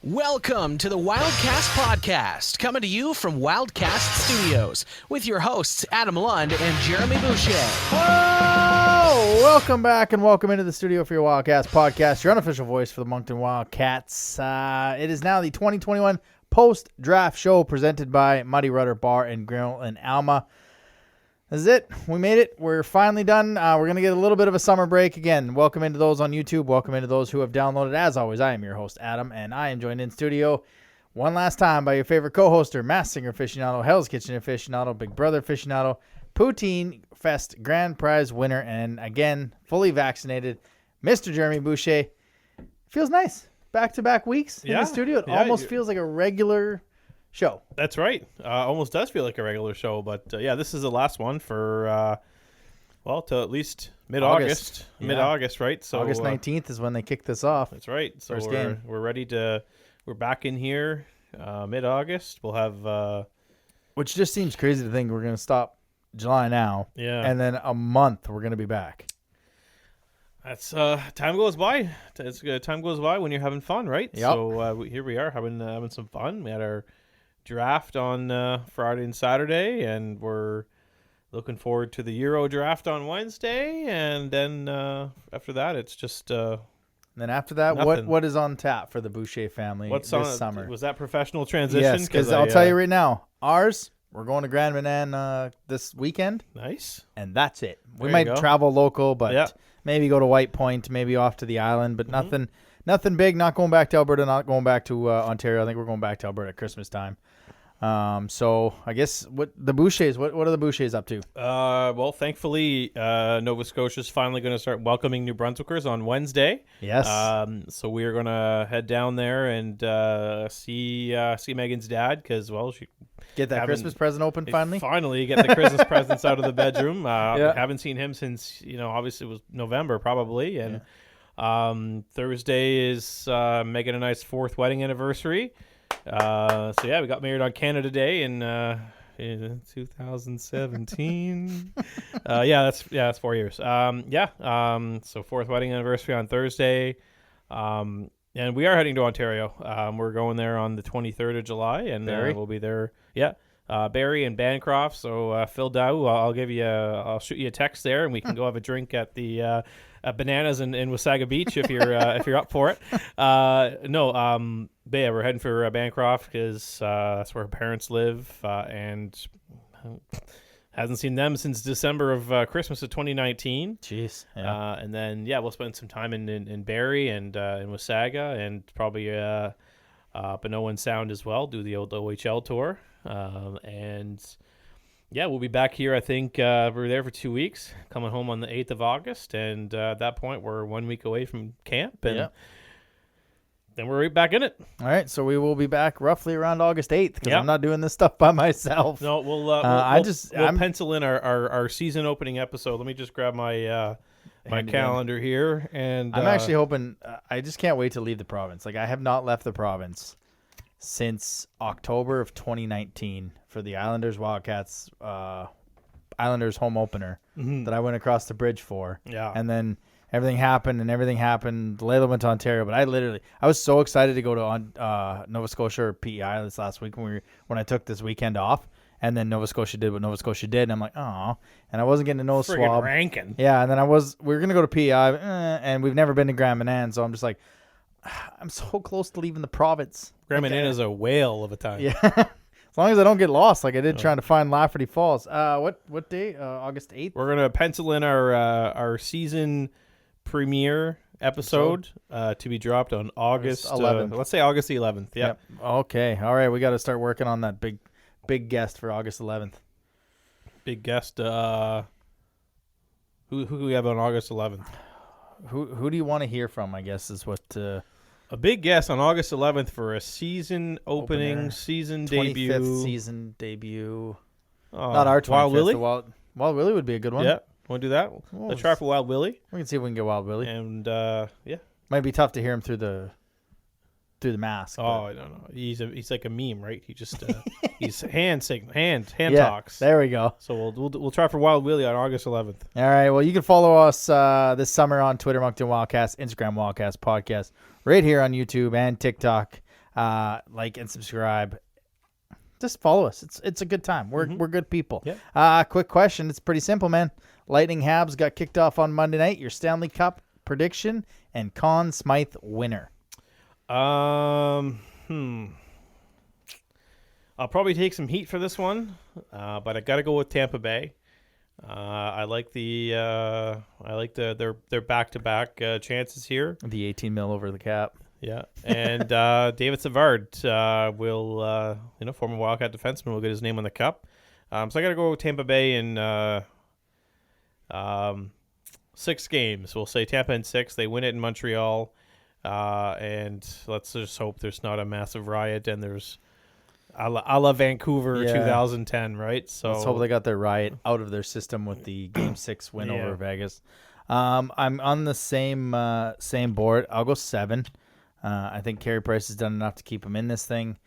Welcome to the Wildcast podcast, coming to you from Wildcast Studios with your hosts Adam Lund and Jeremy Boucher. Oh, welcome back and welcome into the studio for your Wildcast podcast, your unofficial voice for the Moncton Wildcats. It is now the 2021 PostDraft show presented by Muddy Rudder Bar and Grill in Alma. This is it. We made it. We're finally done. We're going to get a little bit of a summer break. Again, welcome into those on YouTube. Welcome into those who have downloaded. As always, I am your host, Adam, and I am joined in studio one last time by your favorite co-hoster, Mass Singer aficionado, Hell's Kitchen aficionado, Big Brother aficionado, Poutine Fest Grand Prize winner, and again, fully vaccinated, Mr. Jeremy Boucher. Feels nice. Back-to-back weeks in the studio. It almost feels like a regular show. That's right. Almost does feel like a regular show, but this is the last one for till at least mid-August. Mid-August, right? So August 19th is when they kick this off. That's right. So First game. We're ready to. We're back in here mid-August. We'll have. Which just seems crazy to think we're going to stop July now. Yeah. And then a month we're going to be back. That's time goes by. Time goes by when you're having fun, right? Yep. So here we are having some fun. We had our draft on Friday and Saturday, and we're looking forward to the Euro draft on Wednesday, and then after that it's just then after that, nothing. what is on tap for the Boucher family this summer? Was that professional transition? Yes, because I'll tell you right now, we're going to Grand Manan this weekend. Nice. And that's it. We There you might go. travel local, but maybe go to White Point, maybe off to the island, but nothing big. Not going back to Alberta, not going back to Ontario. I think we're going back to Alberta at Christmas time. So I guess what are the Bouchers up to? Well, thankfully, Nova Scotia's finally going to start welcoming New Brunswickers on Wednesday. Yes. So we are going to head down there and see Megan's dad because, she Get that Christmas present open finally. Finally get the Christmas presents out of the bedroom. Haven't seen him since obviously it was November probably, and Thursday is Megan and I's 4th wedding anniversary. We got married on Canada Day in 2017. That's 4 years. So 4th wedding anniversary on Thursday. And we are heading to Ontario. We're going there on the 23rd of July, and we'll be there. Yeah, Barrie and Bancroft. So Phil Dow, I'll shoot you a text there, and we can go have a drink at the Bananas in Wasaga Beach if you're up for it. We're heading for Bancroft because that's where her parents live, and hasn't seen them since December of Christmas of 2019. Jeez. Yeah. And then we'll spend some time in Barrie and in Wasaga, and probably Minoan Sound as well. Do the old OHL tour, we'll be back here. I think we're there for 2 weeks, coming home on the 8th of August. And at that point, we're 1 week away from camp. And then we're right back in it. All right. So we will be back roughly around August 8th because I'm not doing this stuff by myself. No, we'll pencil in our season opening episode. Let me just grab my calendar here. And I'm actually hoping I just can't wait to leave the province. Like, I have not left the province since October of 2019 for the Islanders Wildcats Islanders home opener that I went across the bridge for. Yeah. And then everything happened. Layla went to Ontario, but I was so excited to go to Nova Scotia or PEI this last week when I took this weekend off. And then Nova Scotia did what Nova Scotia did, and I'm like, oh. And I wasn't getting to know Swab. Rankin. Yeah, and then we were going to go to PEI, and we've never been to Grand Manan, so I'm just like, I'm so close to leaving the province. Grand Manan is a whale of a time. Yeah. As long as I don't get lost like I did trying to find Lafferty Falls. What day? August 8th? We're going to pencil in our season premiere episode to be dropped on August 11th. Let's say August the 11th. Yep. Okay. All right. We got to start working on that big guest for August 11th. Big guest. Who do we have on August 11th? Who do you want to hear from, I guess, is what... a big guest on August 11th for a season opening, season 25th debut. 25th season debut. Not our 25th. Wild Willie? Wild Willie would be a good one. Yeah. Want to do that? Let's try for Wild Willie. We can see if we can get Wild Willie. And, Might be tough to hear him through the mask. Oh, I don't know. He's like a meme, right? He just he's hand Yeah, talks. there we go. So we'll try for Wild Willie on August 11th. All right. Well, you can follow us this summer on Twitter, Moncton Wildcast, Instagram Wildcast Podcast, right here on YouTube and TikTok. like and subscribe. Just follow us. It's a good time. We're good people. Yeah. Quick question. It's pretty simple, man. Lightning Habs got kicked off on Monday night. Your Stanley Cup prediction and Conn Smythe winner. I'll probably take some heat for this one, but I got to go with Tampa Bay. I like their back-to-back chances here. The 18 mil over the cap. Yeah, and David Savard will, former Wildcat defenseman, will get his name on the cup. So I got to go with Tampa Bay in 6 games. We'll say Tampa in 6. They win it in Montreal, and let's just hope there's not a massive riot and there's a la Vancouver 2010, right? So let's hope they got their riot out of their system with the Game 6 win over Vegas. I'm on the same board. I'll go 7. I think Carey Price has done enough to keep him in this thing.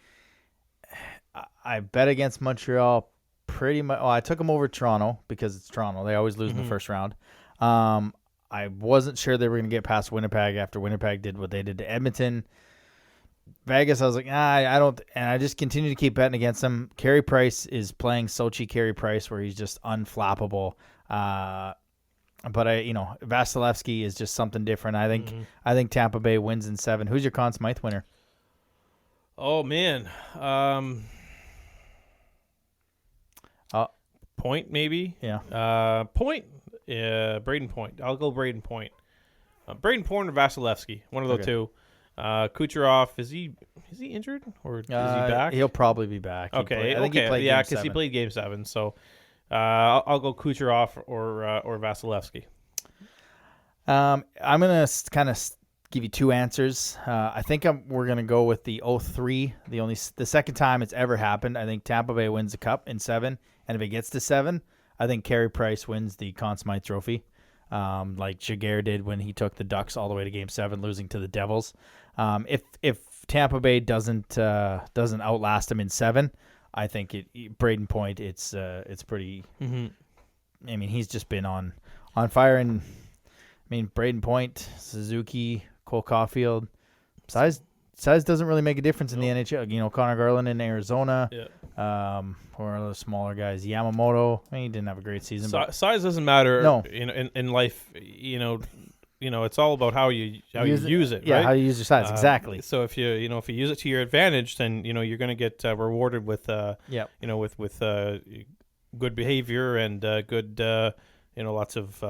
I bet against Montreal pretty much. Well, I took them over Toronto because it's Toronto. They always lose in the first round. I wasn't sure they were going to get past Winnipeg after Winnipeg did what they did to Edmonton. Vegas, I was like, I don't. And I just continue to keep betting against them. Carey Price is playing Sochi Carey Price where he's just unflappable. But Vasilevsky is just something different. I think Tampa Bay wins in 7. Who's your Conn Smythe winner? Oh man, Point maybe. Yeah. Point. Braden Point. I'll go Braden Point. Braden Point or Vasilevsky, one of the two. Kucherov, is he injured or is he back? He'll probably be back. I think he played. Yeah, because he played Game 7. So. I'll go Kucherov or Vasilevsky. I'm gonna kind of give you 2 answers. I think we're gonna go with the 0-3. The second time it's ever happened. I think Tampa Bay wins the cup in 7, and if it gets to 7, I think Carey Price wins the Conn Smythe Trophy, like Jaguar did when he took the Ducks all the way to Game 7, losing to the Devils. If Tampa Bay doesn't outlast him in 7. I think Braden Point. It's pretty. I mean, he's just been on fire, and I mean Braden Point, Suzuki, Cole Caulfield. Size doesn't really make a difference in the NHL. Connor Garland in Arizona. Yeah. Or other smaller guys. Yamamoto. I mean, he didn't have a great season. But size doesn't matter. No. In life, it's all about how you use it. Yeah, right? how you use your size, exactly. So if you use it to your advantage, then you're going to get rewarded with with good behavior and good lots of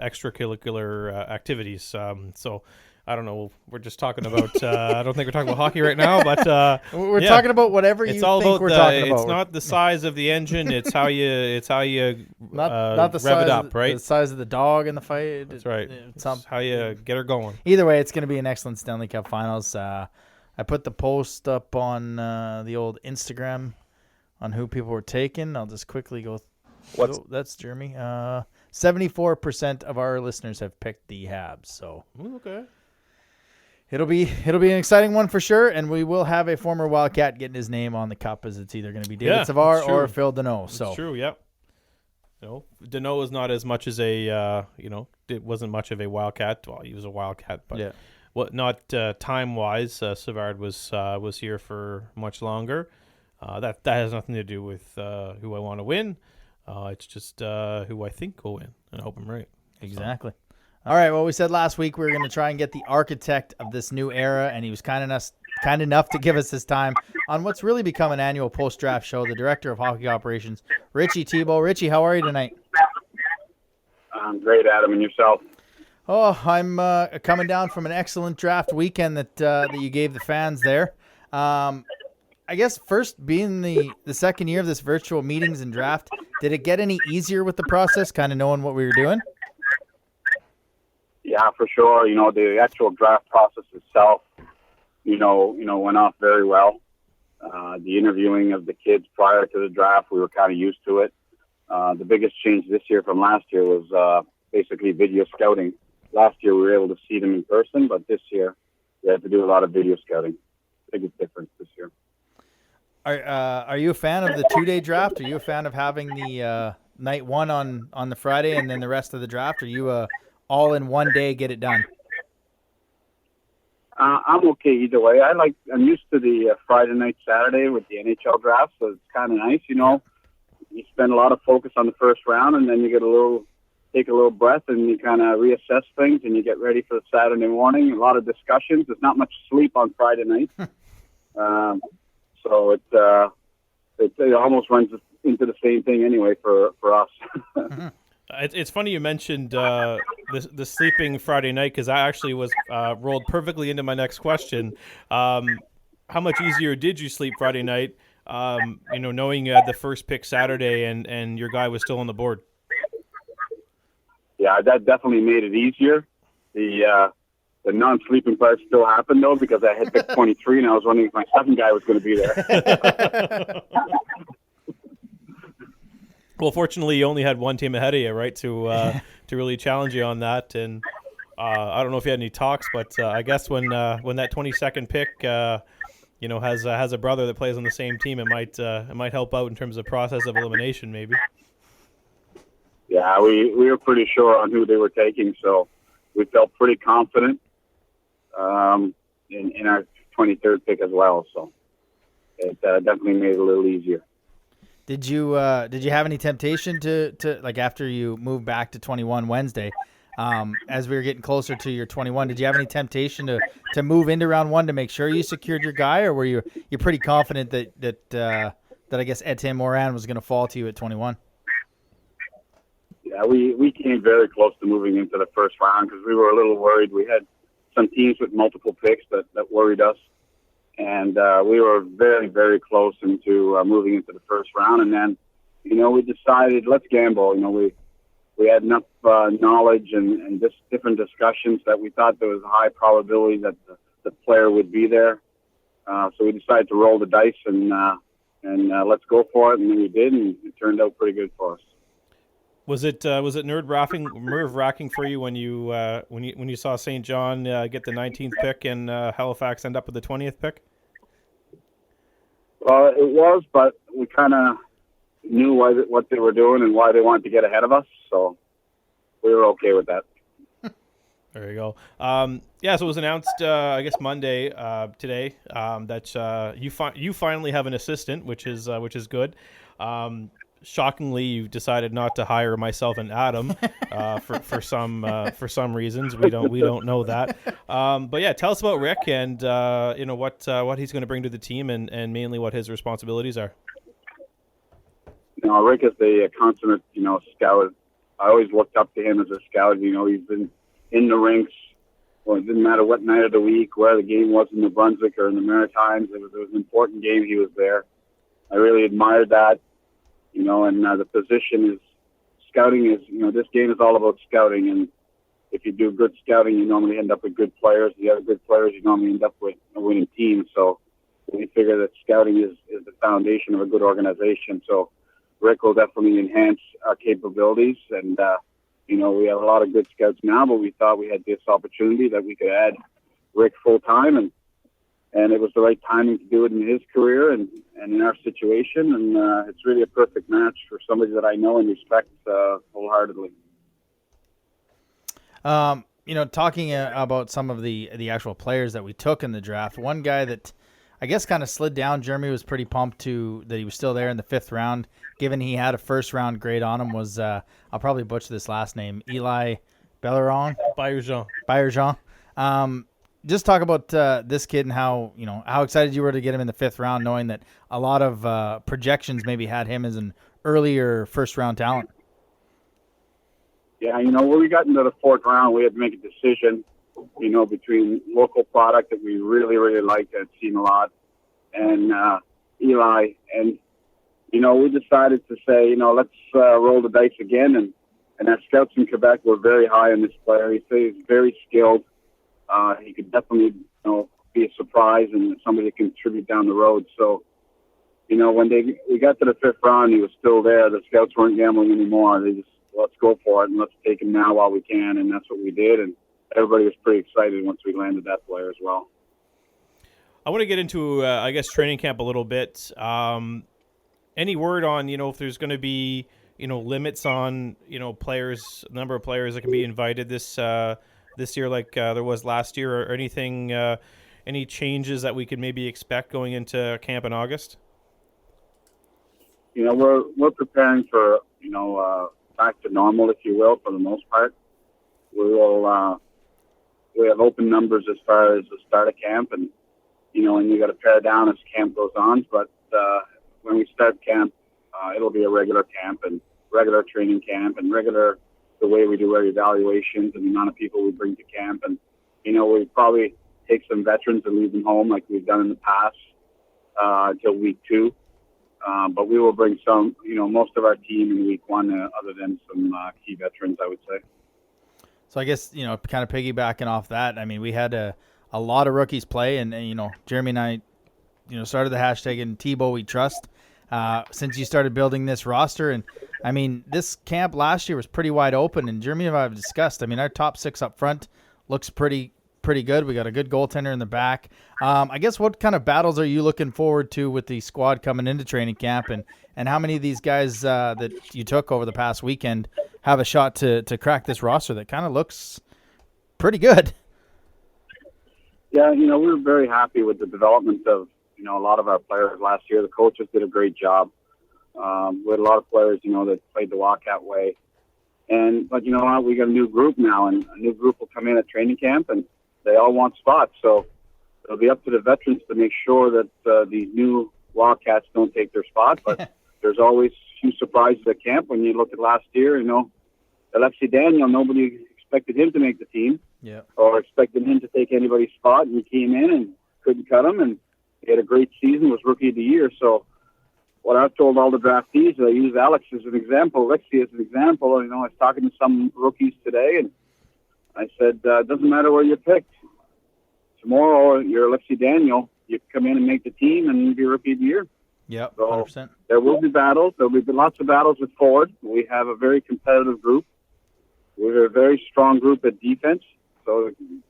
extracurricular activities. So I don't know. We're just talking about. I don't think we're talking about hockey right now, but we're talking about whatever you think we're talking about. It's not the size of the engine; it's how you not the rev size it up, right? The size of the dog in the fight. That's right. It's how you get her going. Either way, it's going to be an excellent Stanley Cup Finals. I put the post up on the old Instagram on who people were taking. I'll just quickly go. That's Jeremy. 74% of our listeners have picked the Habs. So okay. It'll be an exciting one for sure, and we will have a former Wildcat getting his name on the cup, as it's either going to be David Savard or Phil Deneau. So it's true. Yep. Deneau is not as much as it wasn't much of a Wildcat. Well, he was a Wildcat, but not time wise. Savard was here for much longer. That has nothing to do with who I want to win. It's just who I think will win, and I hope I'm right. Exactly. All right, well, we said last week we were going to try and get the architect of this new era, and he was kind enough to give us his time on what's really become an annual post-draft show, the Director of Hockey Operations, Richie Thibault. Richie, how are you tonight? I'm great, Adam, and yourself? Oh, I'm coming down from an excellent draft weekend that you gave the fans there. I guess first, being the second year of this virtual meetings and draft, did it get any easier with the process, kind of knowing what we were doing? Yeah, for sure. The actual draft process itself, went off very well. The interviewing of the kids prior to the draft, we were kind of used to it. The biggest change this year from last year was basically video scouting. Last year we were able to see them in person, but this year we had to do a lot of video scouting. Biggest difference this year. Are you a fan of the 2-day draft? Are you a fan of having the night one on the Friday and then the rest of the draft? Are you all in one day get it done? I'm okay either way. I'm used to the Friday night, Saturday with the NHL draft, so it's kind of nice, you know. You spend a lot of focus on the first round, and then you take a little breath, and you kind of reassess things, and you get ready for the Saturday morning. A lot of discussions. There's not much sleep on Friday night, so it almost runs into the same thing anyway for us. It's funny you mentioned the sleeping Friday night, because I actually was rolled perfectly into my next question. How much easier did you sleep Friday night, knowing you had the first pick Saturday and your guy was still on the board? Yeah, that definitely made it easier. The non-sleeping part still happened, though, because I had picked 23, and I was wondering if my second guy was going to be there. Well, fortunately, you only had one team ahead of you, right, to really challenge you on that. And I don't know if you had any talks, but I guess when that 22nd pick, has a brother that plays on the same team, it might help out in terms of process of elimination, maybe. Yeah, we were pretty sure on who they were taking, so we felt pretty confident in our 23rd pick as well. So it definitely made it a little easier. Did you have any temptation to like after you moved back to 21 Wednesday, as we were getting closer to your 21? Did you have any temptation to move into round one to make sure you secured your guy, or were you pretty confident that I guess Etienne Morin was going to fall to you at 21? Yeah, we came very close to moving into the first round because we were a little worried. We had some teams with multiple picks that worried us. And we were very, very close into moving into the first round. And then, we decided, let's gamble. We had enough knowledge and just different discussions that we thought there was a high probability that the player would be there. So we decided to roll the dice and let's go for it. And then we did, and it turned out pretty good for us. Was it nerve-wracking for you when you saw St. John get the 19th pick and Halifax end up with the 20th pick? Well, it was, but we kind of knew what they were doing and why they wanted to get ahead of us, so we were okay with that. There you go. So it was announced, I guess Monday today, that you finally have an assistant, which is good. Shockingly, you decided not to hire myself and Adam for some reasons. We don't know that. But yeah, tell us about Rick and what he's going to bring to the team and mainly what his responsibilities are. Rick is the consummate scout. I always looked up to him as a scout. He's been in the rinks. Well, it didn't matter what night of the week, where the game was in New Brunswick or in the Maritimes. It was an important game. He was there. I really admired that. And the position is scouting is, this game is all about scouting. And if you do good scouting, you normally end up with good players. If you have good players, you normally end up with a winning team. So we figure that scouting is the foundation of a good organization. So Rick will definitely enhance our capabilities. And, we have a lot of good scouts now, but we thought we had this opportunity that we could add Rick full time. And it was the right timing to do it in his career and in our situation. And it's really a perfect match for somebody that I know and respect wholeheartedly. Talking about some of the actual players that we took in the draft, one guy that I guess kind of slid down, Jeremy was pretty pumped that he was still there in the 5th round, given he had a first-round grade on him, was, I'll probably butcher this last name, Eli Belleron? Bayerjean. Just talk about this kid and how excited you were to get him in the 5th round, knowing that a lot of projections maybe had him as an earlier first-round talent. Yeah, when we got into the 4th round, we had to make a decision, between local product that we really, really liked, had seen a lot, and Eli. And, we decided to say, let's roll the dice again. And our scouts in Quebec were very high on this player. He's very skilled. He could definitely, be a surprise and somebody to contribute down the road. So, when we got to the 5th round, he was still there. The scouts weren't gambling anymore. They just, let's go for it and let's take him now while we can. And that's what we did. And everybody was pretty excited once we landed that player as well. I want to get into, training camp a little bit. Any word on, if there's going to be, limits on, players, number of players that can be invited this this year like there was last year, or anything, any changes that we could maybe expect going into camp in August? We're preparing for, back to normal, if you will, for the most part. We have open numbers as far as the start of camp, and you got to pare down as camp goes on. But when we start camp, it'll be a regular camp and regular training camp and regular the way we do our evaluations and the amount of people we bring to camp. And we probably take some veterans and leave them home like we've done in the past until week 2. But we will bring some, most of our team in week 1, other than some key veterans, I would say. So I guess, kind of piggybacking off that, I mean, we had a lot of rookies play, and Jeremy and I, started the hashtag in Tebow We Trust since you started building this roster. And, I mean, this camp last year was pretty wide open, and Jeremy and I have discussed, I mean, our top 6 up front looks pretty good. We got a good goaltender in the back. I guess what kind of battles are you looking forward to with the squad coming into training camp, and how many of these guys that you took over the past weekend have a shot to crack this roster that kind of looks pretty good? Yeah, we were very happy with the development of, a lot of our players last year. The coaches did a great job. We had a lot of players, that played the Wildcat way. But you know what? We got a new group now, and a new group will come in at training camp, and they all want spots. So it'll be up to the veterans to make sure that these new Wildcats don't take their spot. But there's always a few surprises at camp. When you look at last year, Alexei Daniel, nobody expected him to make the team, or expected him to take anybody's spot, and he came in and couldn't cut him, and he had a great season, was Rookie of the Year. So what I've told all the draftees, I use Alex as an example, Alexei as an example. I was talking to some rookies today, and I said, it doesn't matter where you're picked. Tomorrow, you're Alexei Daniel. You come in and make the team and be Rookie of the Year. Yep, so 100%. There will be battles. There will be lots of battles with forward. We have a very competitive group. We're a very strong group at defense. So,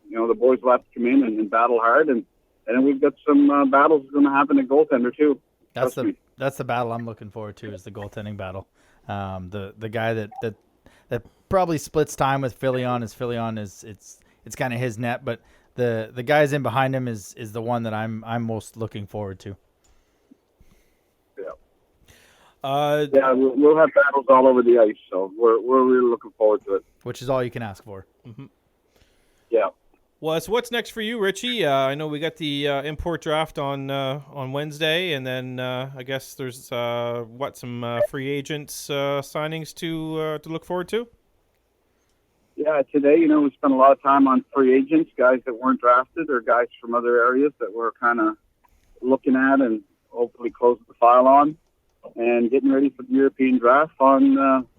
the boys will have to come in and battle hard. And then we've got some battles going to happen at goaltender, too. That's the battle I'm looking forward to, is the goaltending battle. The guy that probably splits time with Filion is it's kind of his net, but the guys in behind him is the one that I'm most looking forward to. We'll have battles all over the ice, so we're really looking forward to it. Which is all you can ask for. Mm-hmm. Yeah. Well, so what's next for you, Richie? I know we got the import draft on Wednesday, and then I guess there's some free agents signings to look forward to. Yeah, today, we spent a lot of time on free agents, guys that weren't drafted or guys from other areas that we're kind of looking at and hopefully closing the file on, and getting ready for the European draft on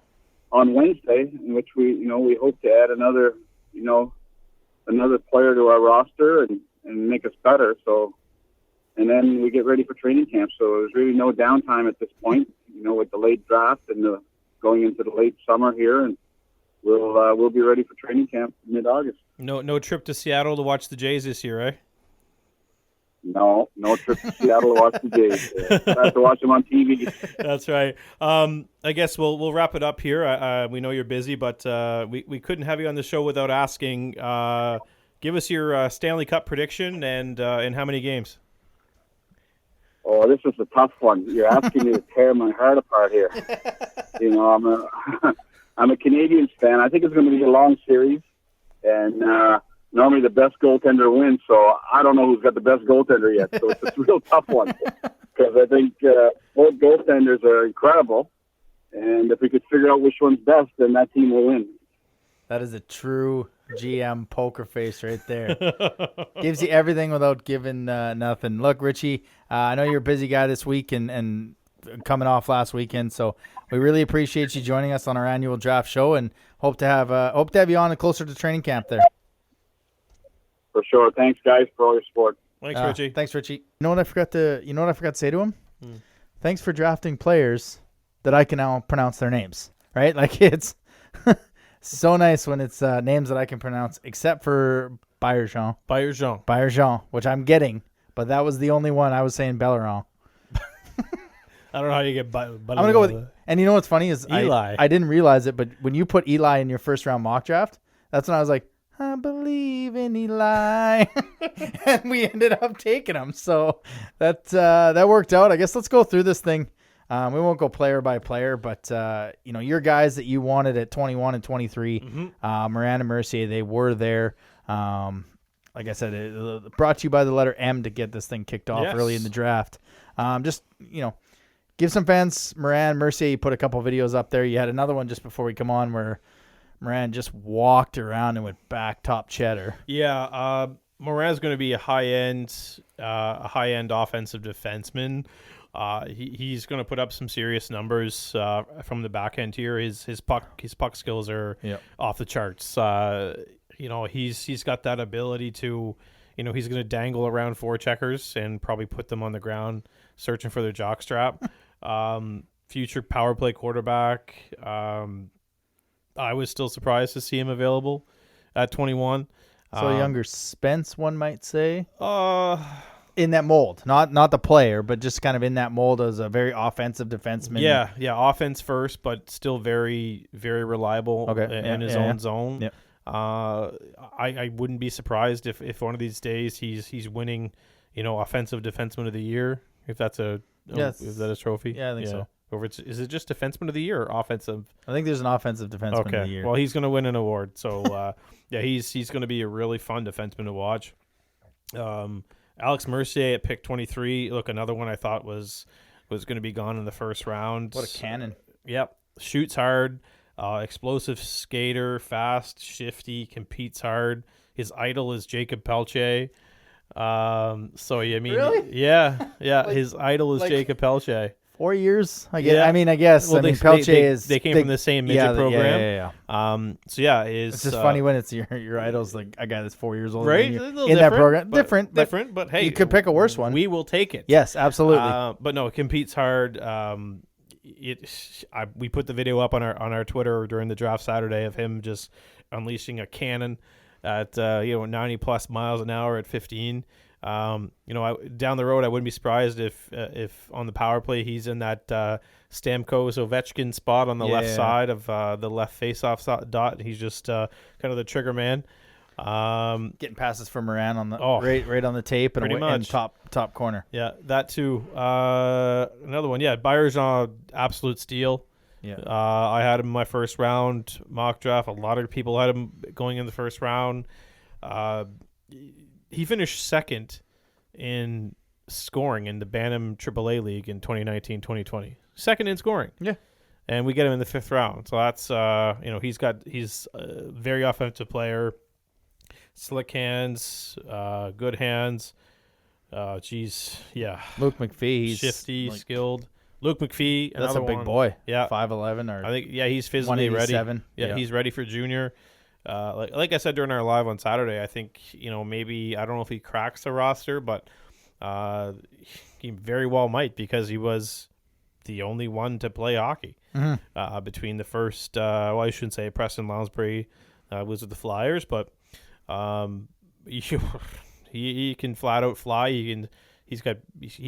Wednesday, in which we hope to add another player to our roster and make us better. So, and then we get ready for training camp. So there's really no downtime at this point, with the late draft and going into the late summer here, and we'll be ready for training camp mid-August. No trip to Seattle to watch the Jays this year, right? No trip to Seattle to watch the Jays. I have to watch them on TV. That's right. I guess we'll wrap it up here. We know you're busy, but we couldn't have you on the show without asking. Give us your Stanley Cup prediction and how many games. Oh, this is a tough one. You're asking me to tear my heart apart here. I'm a Canadiens fan. I think it's going to be a long series, and normally the best goaltender wins. So I don't know who's got the best goaltender yet. So it's a real tough one, because I think both goaltenders are incredible, and if we could figure out which one's best, then that team will win. That is a true GM poker face right there. Gives you everything without giving nothing. Look, Richie, I know you're a busy guy this week and coming off last weekend, so we really appreciate you joining us on our annual draft show, and hope to have you on closer to training camp there. For sure. Thanks, guys, for all your support. Thanks, Richie. Thanks, Richie. You know what I forgot to say to him? Thanks for drafting players that I can now pronounce their names. Right? Like, it's so nice when it's names that I can pronounce, except for Bayerjean, which I'm getting, but that was the only one I was saying Bellerin. I don't know how you get I'm going to go with, and you know what's funny is Eli. I didn't realize it, but when you put Eli in your first round mock draft, that's when I was like, I believe in Eli. And we ended up taking him. So that worked out. I guess let's go through this thing. We won't go player by player, but your guys that you wanted at 21 and 23, Moran and Mercier, they were there. Like I said, it brought to you by the letter M to get this thing kicked off early in the draft. Give some fans Moran, Mercier. You put a couple videos up there. You had another one just before we come on where Moran just walked around and went back top cheddar. Yeah, Moran's going to be a high-end offensive defenseman. He's going to put up some serious numbers from the back end here. His puck skills are off the charts. He's got that ability to, he's going to dangle around forecheckers and probably put them on the ground searching for their jockstrap. Future power play quarterback. I was still surprised to see him available at 21. So younger Spence, one might say. In that mold, not the player, but just kind of in that mold as a very offensive defenseman. Yeah, offense first, but still very, very reliable in his own zone. Yep. I wouldn't be surprised if one of these days he's winning, offensive defenseman of the year, if that's is that a trophy? Yeah, I think so. Or is it just defenseman of the year or offensive? I think there's an offensive defenseman of the year. Well, he's going to win an award. So he's going to be a really fun defenseman to watch. Alex Mercier at pick 23. Look, another one I thought was going to be gone in the first round. What a cannon. Yep. Shoots hard, explosive skater, fast, shifty, competes hard. His like is Jacob Pelche. Really? Yeah. His idol is Jacob Pelche. 4 years, I guess. Yeah. I guess. Well, Pelche they came from the same midget program. Yeah. It's just funny when it's your idol's like a guy that's 4 years old, right? In that program. Different, but hey, you could pick a worse one. We will take it. Yes, absolutely. But no, it competes hard. We put the video up on our Twitter during the draft Saturday of him just unleashing a cannon at 90 plus miles an hour at 15. Down the road, I wouldn't be surprised if on the power play he's in that Stamkos Ovechkin spot on the left side of the left face-off dot. He's just kind of the trigger man. Getting passes from Moran on the right on the tape and top corner. Yeah, that too. Another one. Yeah, Bayer's absolute steal. Yeah, I had him in my first round mock draft. A lot of people had him going in the first round. He finished second in scoring in the Bantam AAA League in 2019-2020. Second in scoring. Yeah. And we get him in the fifth round. So that's, he's a very offensive player. Slick hands, good hands. Luke McPhee. He's shifty, skilled. Luke McPhee. That's a big boy. Yeah. 5'11" or I think, he's physically ready. Yeah, he's ready for junior. Like I said during our live on Saturday, I think, maybe, I don't know if he cracks the roster, but he very well might, because he was the only one to play hockey between the first, I shouldn't say Preston Lounsbury was with the Flyers, but he can flat out fly. He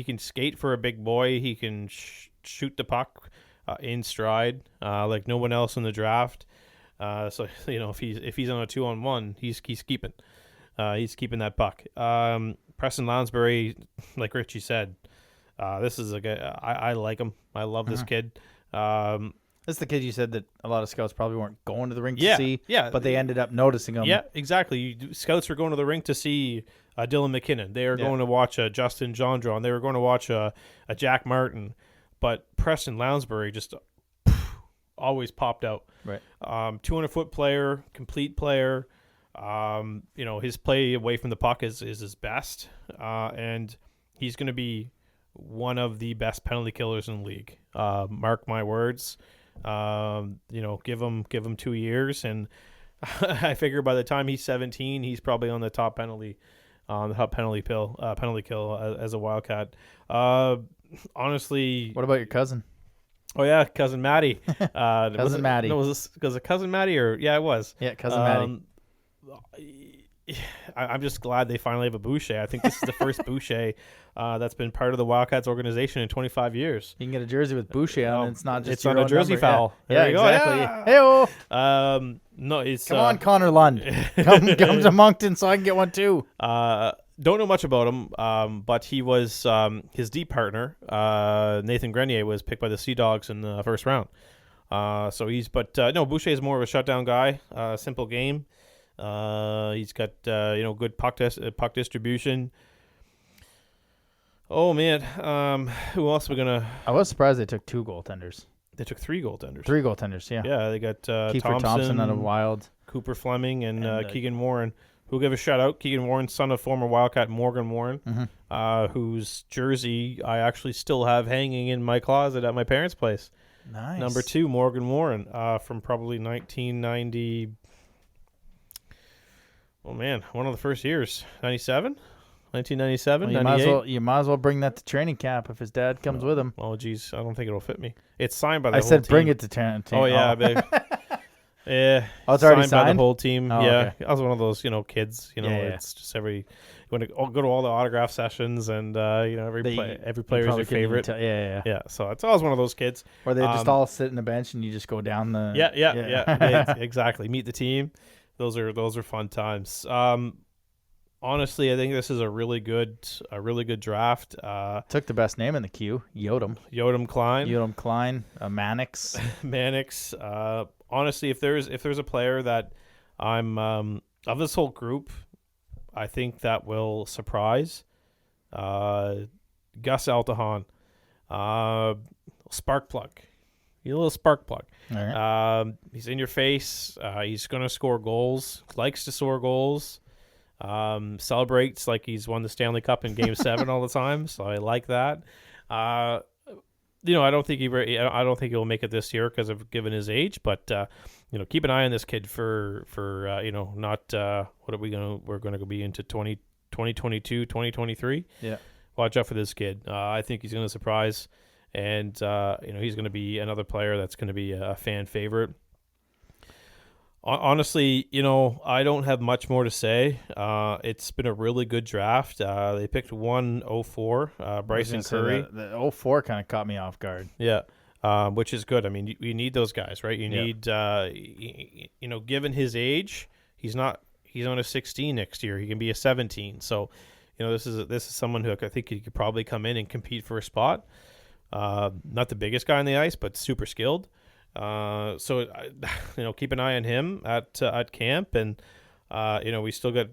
can skate for a big boy. He can shoot the puck in stride like no one else in the draft. So if he's on a 2-on-1, he's keeping that puck. Preston Lounsbury, like Richie said, this is a guy I like him. I love this kid. This is the kid you said that a lot of scouts probably weren't going to the rink to see. Yeah, but they ended up noticing him. Yeah, exactly. Scouts were going to the rink to see Dylan McKinnon. They are going to watch Justin Gendron. They were going to watch a Jack Martin. But Preston Lounsbury just always popped out. Right. 200-foot player, complete player. His play away from the puck is his best, and he's going to be one of the best penalty killers in the league. Mark my words. Give him 2 years, and I figure by the time he's 17, he's probably on the top penalty kill as a Wildcat. Honestly, what about your cousin? Oh yeah, cousin Matty. Cousin Matty. No, was it cousin Matty or it was? Yeah, cousin Matty. I'm just glad they finally have a Boucher. I think this is the first Boucher that's been part of the Wildcats organization in 25 years. You can get a jersey with Boucher on it. It's not just it's your on a own jersey number. foul. Yeah, There you go. exactly. Yeah. Hey-oh. No, it's Come on, Connor Lund. Come to Moncton so I can get one too. Don't know much about him, but he was his D partner, Nathan Grenier, was picked by the Sea Dogs in the first round. No, Boucher is more of a shutdown guy. Simple game. He's got good puck distribution. Oh man, who else are we gonna? I was surprised they took 2 goaltenders. They took 3 goaltenders. 3 goaltenders, yeah. Yeah, they got Kiefer Thompson out of Wild, Cooper Fleming, and Keegan Warren. Who'll give a shout out? Keegan Warren, son of former Wildcat Morgan Warren, whose jersey I actually still have hanging in my closet at my parents' place. Nice. Number 2, Morgan Warren, from probably 1990. Oh man, one of the first years, 1997, Well, 98. you might as well bring that to training camp if his dad comes with him. Oh geez, I don't think it'll fit me. It's signed by the I whole said team. bring it to training. Oh yeah, babe. Yeah. Oh, it's already by the signed? whole team. Oh, yeah. okay. I was one of those, kids. Yeah. It's just you want to go to all the autograph sessions, and every player is your favorite. Yeah. So it's always one of those kids. Or they just all sit in the bench and you just go down the. Yeah. Exactly. Meet the team. Those are fun times. Honestly, I think this is a really good draft. Took the best name in the queue, Yodem Klein, Mannix. Mannix. Honestly, if there's a player that I'm of this whole group, I think that will surprise. Gus Altahan, spark plug. He's a little spark plug. All right. He's in your face. He's going to score goals. Likes to score goals. Celebrates like he's won the Stanley Cup in Game 7 all the time. So I like that. I don't think he'll make it this year because of given his age. But keep an eye on this kid for we're going to be into 2022, 2023. Yeah. Watch out for this kid. I think he's going to surprise. And, he's going to be another player that's going to be a fan favorite. Honestly, I don't have much more to say. It's been a really good draft. They picked 104, Bryson Curry. The 04 kind of caught me off guard. Yeah, which is good. I mean, you need those guys, right? You need, given his age, he's on a 16 next year. He can be a 17. So, this is someone who I think he could probably come in and compete for a spot. Not the biggest guy on the ice, but super skilled. So keep an eye on him at camp, and we still got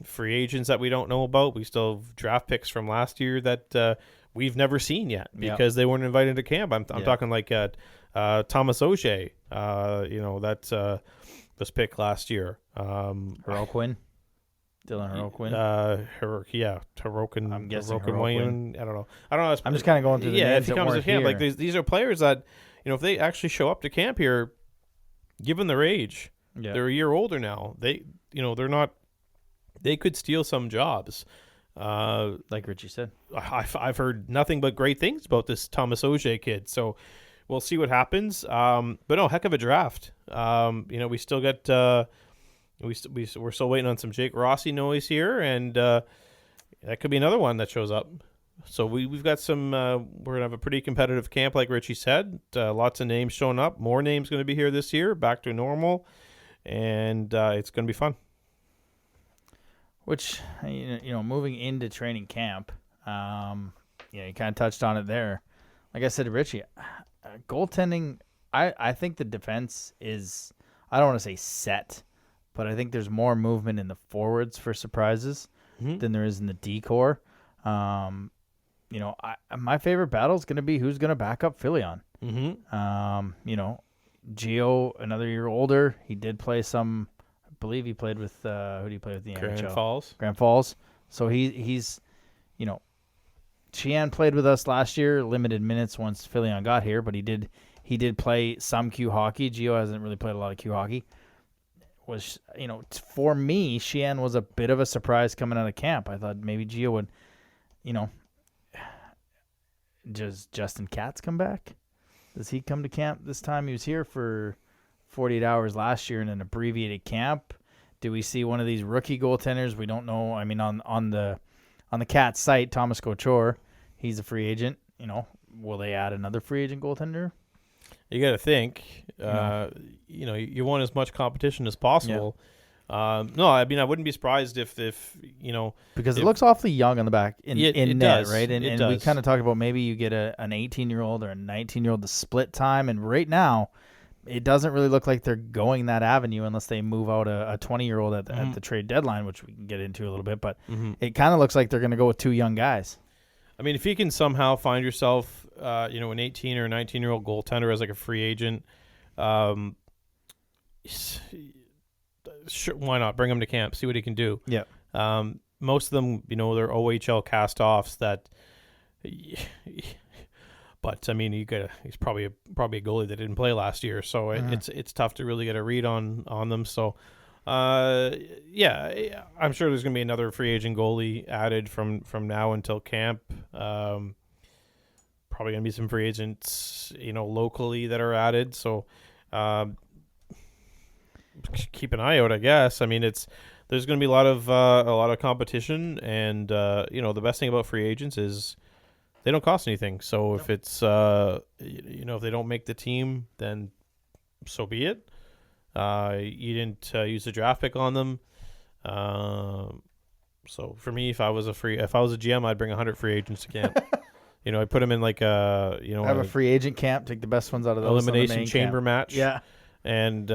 free agents that we don't know about. We still have draft picks from last year that we've never seen yet because they weren't invited to camp. I'm talking like Thomas O'Shea. That was picked last year. Dylan Hiroquin. Hiroquin. I'm guessing Hiroquin Wayne. I don't know. I'm just kind of going through the names if he comes to camp, here. like these are players that if they actually show up to camp here, given their age, they're a year older now. They're not. They could steal some jobs. Like Richie said, I've heard nothing but great things about this Thomas O'Shea kid. So we'll see what happens. But no, heck of a draft. We still got. We're still waiting on some Jake Rossi noise here, and that could be another one that shows up. So we've got some. We're gonna have a pretty competitive camp, like Richie said. Lots of names showing up. More names going to be here this year, back to normal, and it's going to be fun. Which moving into training camp, you kind of touched on it there. Like I said to Richie, goaltending. I think the defense is. I don't want to say set. But I think there's more movement in the forwards for surprises than there is in the D-core. My favorite battle is going to be who's going to back up Filion. Gio, another year older. He did play some. I believe he played with who did he play with in the NHL? Grand Falls. So he's Sheehan played with us last year, limited minutes once Filion got here, but he did play some Q hockey. Gio hasn't really played a lot of Q hockey. Was for me, Sheehan was a bit of a surprise coming out of camp. I thought maybe Gio would, does Justin Katz come back? Does he come to camp this time? He was here for 48 hours last year in an abbreviated camp. Do we see one of these rookie goaltenders? We don't know. I mean, on the Cats site, Thomas Couture, he's a free agent. Will they add another free agent goaltender? You got to think. You want as much competition as possible. No, I mean I wouldn't be surprised if because it looks awfully young on the back in net, does. right? And we kind of talked about maybe you get an 18-year-old or a 19-year-old to split time, and right now it doesn't really look like they're going that avenue unless they move out a 20-year-old at the trade deadline, which we can get into a little bit. But it kind of looks like they're going to go with two young guys. I mean, if you can somehow find yourself, an 18 or 19-year-old goaltender as like a free agent, sure, why not? Bring him to camp, see what he can do. Yeah. Most of them, they're OHL cast-offs that. But I mean, he's probably a goalie that didn't play last year, so it's tough to really get a read on them. So, I'm sure there's going to be another free agent goalie added from now until camp. Probably going to be some free agents, locally that are added. So, keep an eye out, I guess. I mean, there's going to be a lot of competition, and the best thing about free agents is they don't cost anything. So if it's if they don't make the team, then so be it. You didn't use a draft pick on them. So for me, if I was a GM, I'd bring 100 free agents to camp. I'd put them in like have a free agent camp, take the best ones out of those elimination chamber match. Yeah. And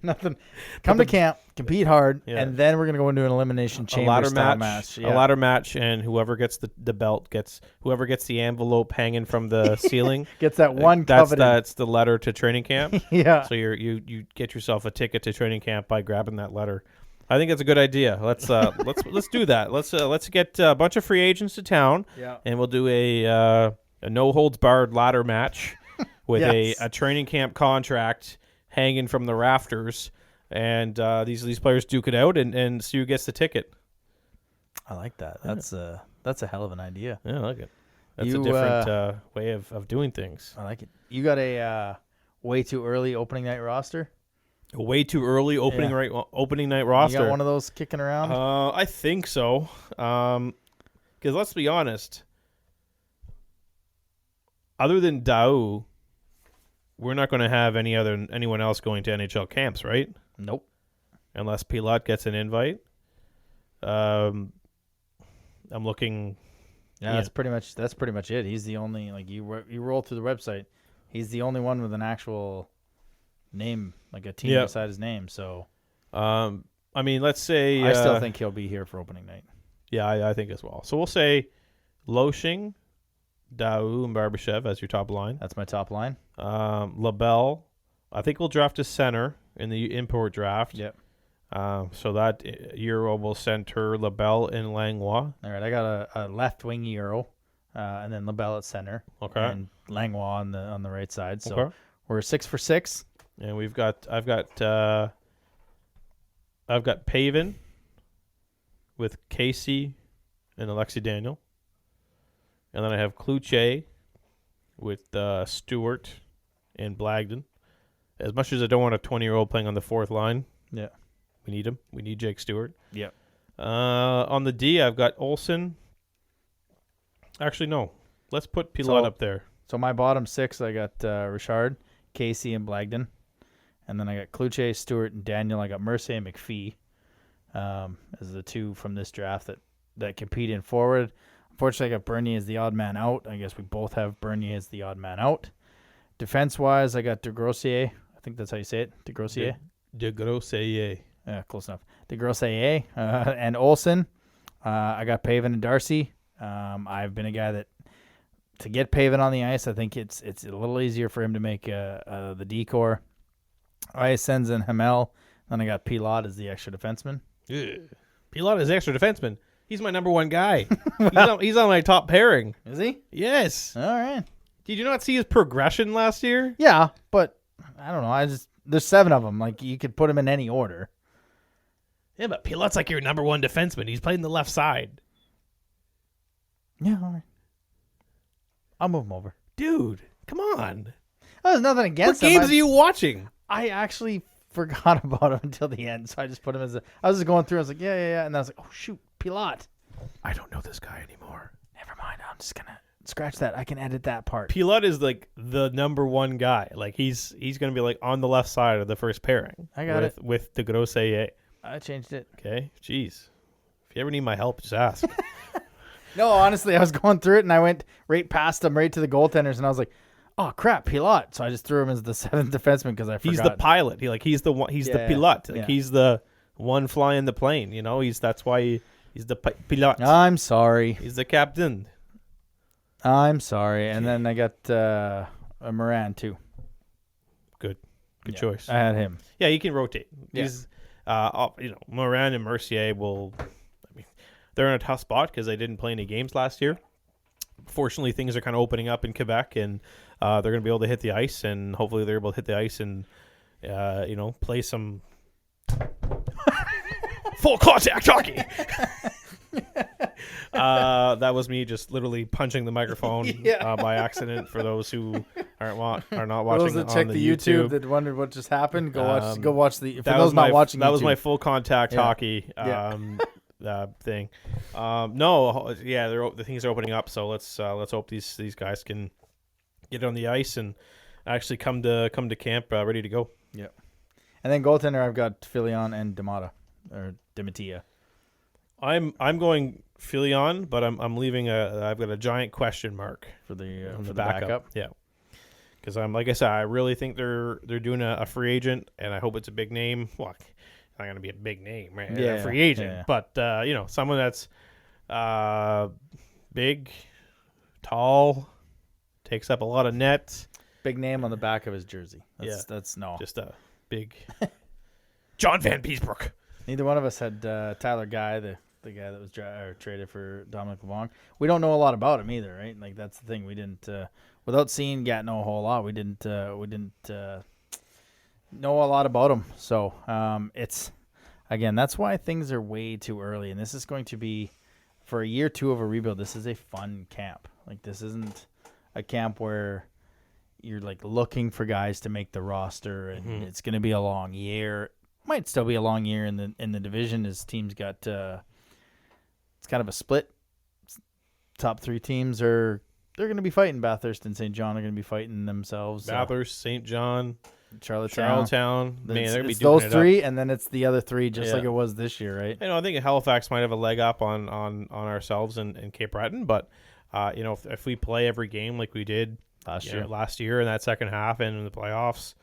nothing. Come to camp, compete hard, and then we're gonna go into an elimination chamber match. Yeah. A ladder match, and whoever gets the belt whoever gets the envelope hanging from the ceiling gets that one coveted. That's the letter to training camp. Yeah. So you get yourself a ticket to training camp by grabbing that letter. I think that's a good idea. Let's do that. Let's get a bunch of free agents to town. Yeah. And we'll do a no holds barred ladder match with a training camp contract hanging from the rafters, and these players duke it out and see who gets the ticket. I like that. That's a hell of an idea. Yeah, I like it. That's a different way of doing things. I like it. You got a way too early opening night roster? A way too early opening night roster. You got one of those kicking around? I think so. Because let's be honest, other than Daou, we're not going to have anyone else going to NHL camps, right? Nope. Unless Pilote gets an invite. I'm looking. Yeah, that's pretty much it. He's the only, like, you roll through the website, he's the only one with an actual name, like a team beside his name. So, I mean, let's say I still think he'll be here for opening night. Yeah, I think as well. So we'll say Loshing, Daou, and Barbashev as your top line. That's my top line. LaBelle, I think we'll draft a center in the import draft. Yep. So that Euro will center LaBelle and Langlois. All right, I got a left wing Euro, and then LaBelle at center. Okay. And Langlois on the right side. So okay. We're 6 for 6. And I've got Pavin with Casey and Alexi Daniel. And then I have Cloutier with Stewart and Blagden. As much as I don't want a 20-year-old playing on the fourth line, yeah, we need him. We need Jake Stewart. Yeah. On the D, I've got Olsen. Actually, no. Let's put Pilote up there. So my bottom 6, I got Richard, Casey, and Blagden. And then I got Cloutier, Stewart, and Daniel. I got Mercier and McPhee as the two from this draft that compete in forward. Unfortunately, I got Bernier as the odd man out. I guess we both have Bernier as the odd man out. Defense-wise, I got DeGrossier. I think that's how you say it. DeGrossier? DeGrossier. Yeah, close enough. DeGrossier and Olsen. I got Pavin and Darcy. I've been a guy that, to get Pavin on the ice, I think it's a little easier for him to make the decor. Isens and Hamel. Then I got Pilote as the extra defenseman. Yeah. Pilote is extra defenseman. He's my number one guy. He's on my top pairing. Is he? Yes. All right. Did you not see his progression last year? Yeah, but I don't know. There's 7 of them. Like, you could put them in any order. Yeah, but Pilote's like your number one defenseman. He's playing the left side. Yeah, all right. I'll move him over. Dude, come on. There's nothing against him. What games are you watching? I actually forgot about him until the end, so I just put him as I was just going through. I was like, yeah, and then I was like, oh shoot, Pilat. I don't know this guy anymore. Never mind. I'm just gonna scratch that. I can edit that part. Pilat is like the number one guy. Like he's gonna be like on the left side of the first pairing. I got it with the Grosse. I changed it. Okay, jeez. If you ever need my help, just ask. No, honestly, I was going through it and I went right past him, right to the goaltenders, and I was like, oh crap, Pilat. So I just threw him as the 7th defenseman because I forgot. He's the pilot. He's the one. He's the Pilat. Like he's the one flying the plane. You know, that's why he's the Pilat. I'm sorry. He's the captain. I'm sorry. And then I got a Moran too. Good choice. I had him. Yeah, he can rotate. Yeah. He's, Moran and Mercier will. I mean, they're in a tough spot because they didn't play any games last year. Fortunately, things are kind of opening up in Quebec, and they're going to be able to hit the ice, and hopefully they're able to hit the ice and play some full contact hockey. That was me just literally punching the microphone by accident. For those who are not watching, those that check the YouTube that wondered what just happened, go watch the. For those not watching, that YouTube. was my full contact hockey thing. The things are opening up, so let's hope these guys can get on the ice and actually come to camp ready to go. Yeah, and then goaltender, I've got Filion and Dematia. I'm going Filion, but I'm leaving I've got a giant question mark for the backup. Yeah, because like I said, I really think they're doing a free agent, and I hope it's a big name. Well, it's not going to be a big name, right? A free agent, but someone that's big, tall, takes up a lot of net. Big name on the back of his jersey. That's just a big John Van Beesbrook. Neither one of us had Tyler Guy, the guy that was traded for Dominic LeBlanc. We don't know a lot about him either, right? Like that's the thing. We didn't without seeing Gatineau a whole lot. We didn't know a lot about him. So it's again, that's why things are way too early. And this is going to be for a year 2 of a rebuild. This is a fun camp. Like this isn't a camp where you're like looking for guys to make the roster, and it's going to be a long year. Might still be a long year in the division as teams got it's kind of a split. Top 3 teams they're going to be fighting. Bathurst and St. John are going to be fighting themselves. Bathurst, St. John, Charlottetown. Man, they're going to be doing those 3, up. And then it's the other 3, just like it was this year, right? I think Halifax might have a leg up on ourselves and Cape Breton, but if we play every game like we did last year in that second half and in the playoffs,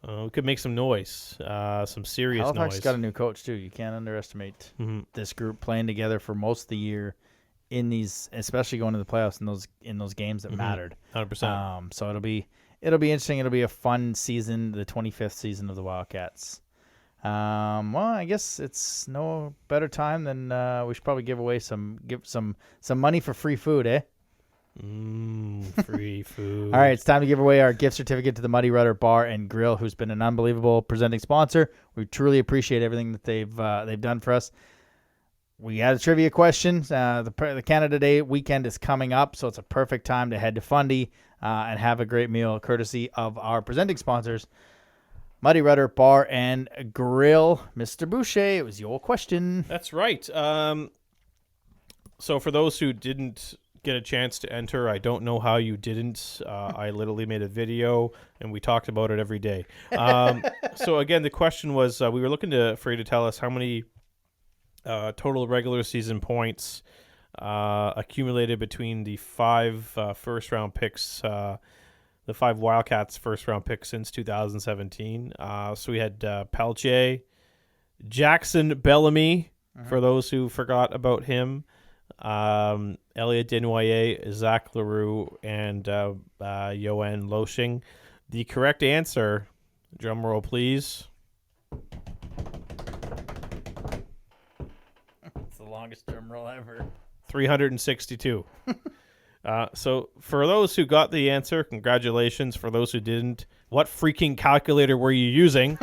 we could make some noise, some serious noise. Halifax got a new coach too. You can't underestimate this group playing together for most of the year in these, especially going to the playoffs in those games that mattered. 100%. So it'll be interesting. It'll be a fun season, the 25th season of the Wildcats. Well, I guess it's no better time than we should probably give some money for free food, eh? Free food. All right, it's time to give away our gift certificate to the Muddy Rudder Bar and Grill, who's been an unbelievable presenting sponsor. We truly appreciate everything that they've done for us. We had a trivia question. The Canada Day weekend is coming up, so it's a perfect time to head to Fundy and have a great meal, courtesy of our presenting sponsors, Muddy Rudder Bar and Grill. Mr. Boucher, it was your question. That's right. So for those who didn't get a chance to enter, I don't know how you didn't. I literally made a video and we talked about it every day. So again, the question was, we were looking for you to tell us how many total regular season points accumulated between the 5 first round picks, the 5 Wildcats first round picks since 2017. So we had Pelche, Jackson Bellamy, for those who forgot about him, Elliot Desnoyers, Zach Leroux, and Yoann Loshing. The correct answer, drum roll please. It's the longest drum roll ever. 362. So for those who got the answer, congratulations. For those who didn't, what freaking calculator were you using?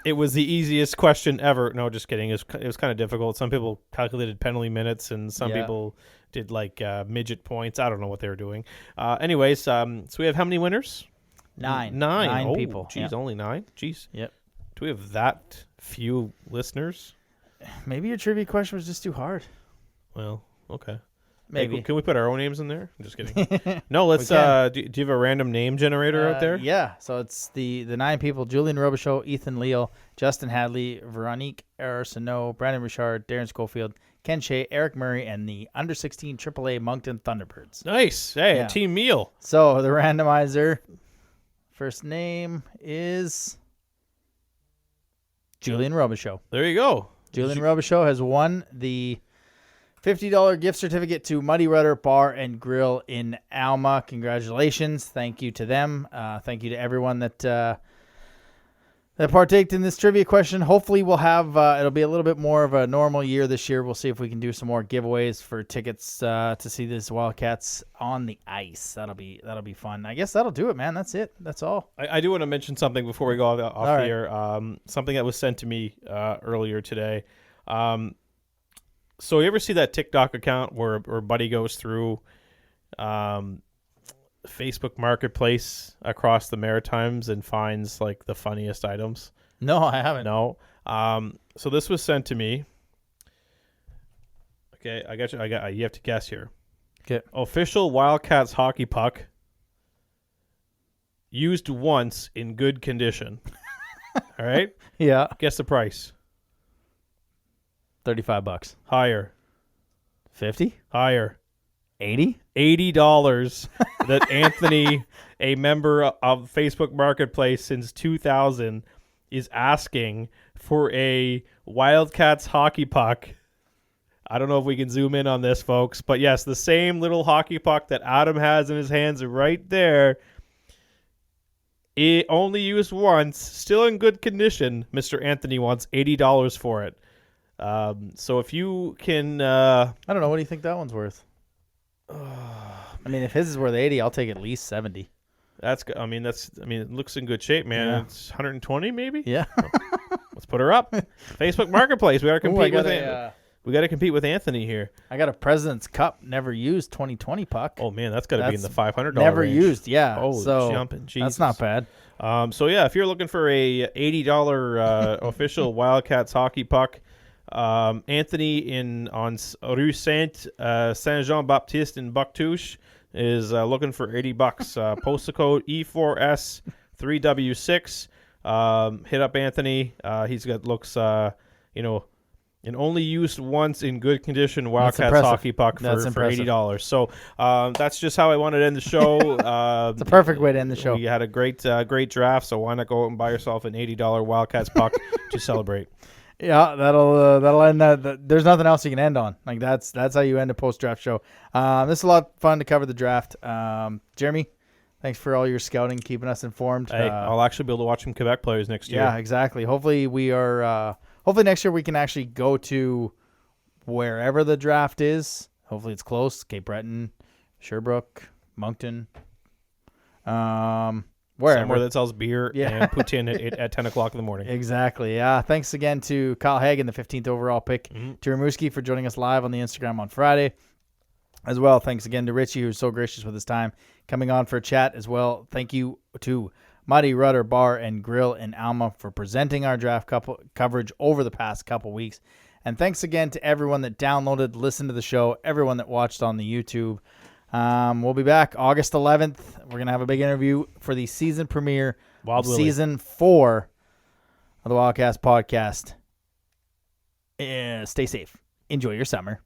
It was the easiest question ever. No, just kidding. It was kind of difficult. Some people calculated penalty minutes, and some people did like midget points. I don't know what they were doing. Anyways, so we have how many winners? 9. 9 people. Geez, only 9. Jeez. Yep. Do we have that few listeners? Maybe your trivia question was just too hard. Well, okay. Maybe. Hey, can we put our own names in there? I'm just kidding. No, let's. Do you have a random name generator out there? Yeah. So it's the 9 people: Julian Robichaud, Ethan Leal, Justin Hadley, Veronique Arsenault, Brandon Richard, Darren Schofield, Ken Shea, Eric Murray, and the under 16 AAA Moncton Thunderbirds. Nice. Hey, Yeah. a team meal. So the randomizer first name is Julian Robichaud. There you go. Julian Robichaud has won the $50 gift certificate to Muddy Rudder Bar and Grill in Alma. Congratulations. Thank you to them. Thank you to everyone that partaked in this trivia question. Hopefully we'll have, it'll be a little bit more of a normal year this year. We'll see if we can do some more giveaways for tickets to see this Wildcats on the ice. That'll be fun. I guess that'll do it, man. That's it. That's all. I do want to mention something before we go off All the right. air. Something that was sent to me earlier today. So you ever see that TikTok account where Buddy goes through Facebook Marketplace across the Maritimes and finds like the funniest items? No, I haven't. No. So this was sent to me. Okay, I got you. You have to guess here. Okay. Official Wildcats hockey puck. Used once in good condition. All right. Yeah. Guess the price. $35. Higher. 50? Higher. 80? $80 that Anthony, a member of Facebook Marketplace since 2000, is asking for a Wildcats hockey puck. I don't know if we can zoom in on this, folks, but yes, the same little hockey puck that Adam has in his hands right there. It only used once, still in good condition. Mr. Anthony wants $80 for it. So if you can... I don't know. What do you think that one's worth? I mean, if his is worth 80, I'll take at least 70. it looks in good shape, man. Yeah. It's 120 maybe? Yeah. Let's put her up. Facebook Marketplace. We got to compete with a, we got to compete with Anthony here. I got a President's Cup never used 2020 puck. Oh man, that's got to be in the $500 Never range. used, yeah. Oh, so jumping. Jesus. that's not bad. So yeah, if you're looking for a $80 official Wildcats hockey puck, Anthony on Rue Saint Jean Baptiste in Buctouche is looking for $80. Post the code E4S3W6. Hit up Anthony. He's got and only used once in good condition Wildcats hockey puck for $80. So that's just how I wanted to end the show. It's a perfect way to end the show. We had a great draft, so why not go out and buy yourself an $80 Wildcats puck to celebrate? Yeah, that'll end that. There's nothing else you can end on. Like that's how you end a post-draft show. This is a lot of fun to cover the draft. Jeremy, thanks for all your scouting, keeping us informed. Hey, I'll actually be able to watch some Quebec players next year. Yeah, exactly. Hopefully we are. Hopefully next year we can actually go to wherever the draft is. Hopefully it's close. Cape Breton, Sherbrooke, Moncton. Wherever. Somewhere that sells beer and poutine at 10 o'clock in the morning. Exactly. Yeah. Thanks again to Kyle Hagen, the 15th overall pick, to Ramuski for joining us live on the Instagram on Friday. As well, thanks again to Richie, who's so gracious with his time, coming on for a chat as well. Thank you to Muddy Rudder Bar and Grill in Alma for presenting our draft coverage over the past couple weeks. And thanks again to everyone that downloaded, listened to the show, everyone that watched on the YouTube. We'll be back August 11th. We're going to have a big interview for the season premiere of season 4 of the Wildcast podcast. Stay safe. Enjoy your summer.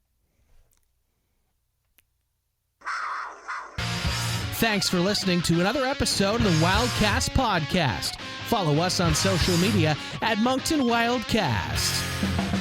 Thanks for listening to another episode of the Wildcast podcast. Follow us on social media at Moncton Wildcast.